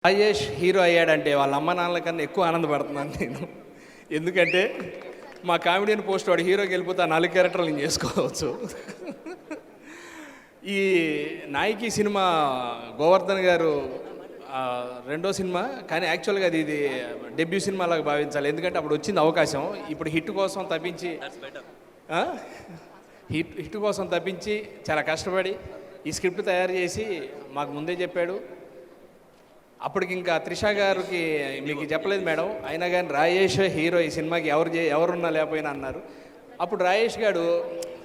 Rajesh hero అయ్యాడంటే వాళ్ళ అమ్మ నాన్నల కన్నా ఎక్కువ ఆనందపడుతున్నాను నేను. ఎందుకంటే మా కామెడియన్ పోస్ట్ వాడు హీరోకి వెళ్ళిపోతే ఆ 4 క్యారెక్టర్లు నేను చేసుకోవచ్చు. ఈ నాయకి సినిమా గోవర్ధన్ గారు రెండో సినిమా, కానీ యాక్చువల్గా ఇది డెబ్యూ సినిమా లాగా భావించాలి. ఎందుకంటే అప్పుడు వచ్చింది అవకాశం. ఇప్పుడు హిట్ కోసం తప్పించి చాలా కష్టపడి ఈ స్క్రిప్ట్ తయారు చేసి మాకు ముందే చెప్పాడు. అప్పటికి ఇంకా త్రిష గారికి మీకు చెప్పలేదు మేడం, అయినా కానీ రాజేష్ హీరో ఈ సినిమాకి ఎవరున్నా లేకపోయినా అన్నారు. అప్పుడు రాజేష్ గారు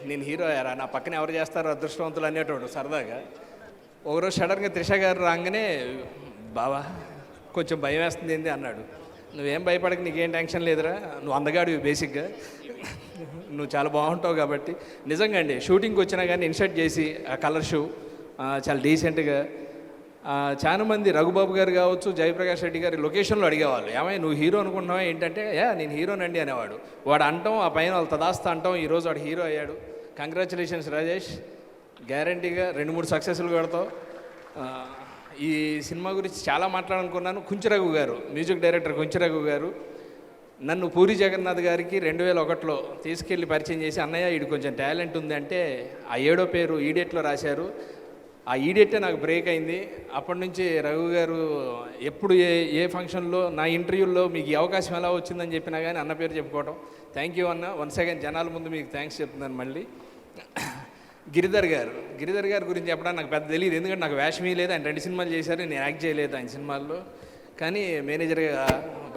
నేను హీరో అయ్యారా, నా పక్కన ఎవరు చేస్తారో అదృష్టవంతులు అనేటోడు సరదాగా. ఒకరోజు సడన్గా త్రిష గారు రాగానే బావా కొంచెం భయం వేస్తుంది ఏంది అన్నాడు. నువ్వేం భయపడక, నీకేం టెన్షన్ లేదురా, నువ్వు అందగాడివి బేసిక్గా, నువ్వు చాలా బాగుంటావు కాబట్టి. నిజంగా అండి, షూటింగ్కి వచ్చినా కానీ ఇన్షర్ట్ చేసి ఆ కలర్ షూ చాలా డీసెంట్గా. చాలామంది రఘుబాబు గారు కావచ్చు, జయప్రకాష్ రెడ్డి గారి లొకేషన్లో అడిగేవాళ్ళు, ఏమయ్య నువ్వు హీరో అనుకుంటున్నావా ఏంటంటే, నేను హీరోనండి అనేవాడు. వాడు అంటాం, ఆ పైన వాళ్ళు తదాస్తా అంటాం, ఈరోజు వాడు హీరో అయ్యాడు. కంగ్రాచులేషన్స్ రాజేష్, గ్యారంటీగా 2-3 సక్సెస్లు కొడతావు. ఈ సినిమా గురించి చాలా మాట్లాడాలనుకున్నాను. కుంచెరఘు గారు, మ్యూజిక్ డైరెక్టర్ కుంచెరఘు గారు నన్ను పూరి జగన్నాథ్ గారికి 2001లో తీసుకెళ్ళి పరిచయం చేసి, అన్నయ్య వీడు కొంచెం టాలెంట్ ఉంది అంటే ఆ 7వ పేరు ఈడియట్లో రాశారు. ఆ ఈడియట్టే నాకు బ్రేక్ అయింది. అప్పటి నుంచి రఘు గారు ఎప్పుడు ఏ ఫంక్షన్లో నా ఇంటర్వ్యూల్లో మీకు ఈ అవకాశం ఎలా వచ్చిందని చెప్పినా కానీ అన్న పేరు చెప్పుకోవటం. థ్యాంక్ యూ అన్న. వన్ సెకండ్ జనాల ముందు మీకు థ్యాంక్స్ చెప్తున్నాను. మళ్ళీ గిరిధర్ గారి గురించి చెప్పడానికి నాకు పెద్ద తెలియదు, ఎందుకంటే నాకు వేషమీ లేదు. ఆయన 2 సినిమాలు చేశారు, నేను యాక్ట్ చేయలేదు ఆయన సినిమాల్లో. కానీ మేనేజర్గా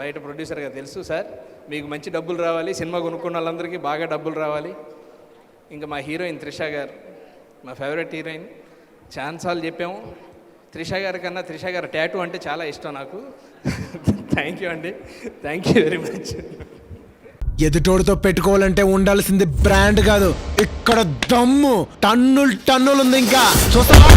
బయట ప్రొడ్యూసర్గా తెలుసు. సార్ మీకు మంచి డబ్బులు రావాలి, సినిమా కొనుక్కున్న వాళ్ళందరికీ బాగా డబ్బులు రావాలి. ఇంకా మా హీరోయిన్ త్రిష గారు మా ఫేవరెట్ హీరోయిన్. ఛాన్సాలు చెప్పాము. త్రిష గారి కన్నా త్రిష గారి టాటూ అంటే చాలా ఇష్టం నాకు. థ్యాంక్ యూ అండి, థ్యాంక్ యూ వెరీ మచ్. ఎదుటోడితో పెట్టుకోవాలంటే ఉండాల్సింది బ్రాండ్ కాదు, ఇక్కడ దమ్ము టన్నులు ఉంది. ఇంకా చూస్తావా?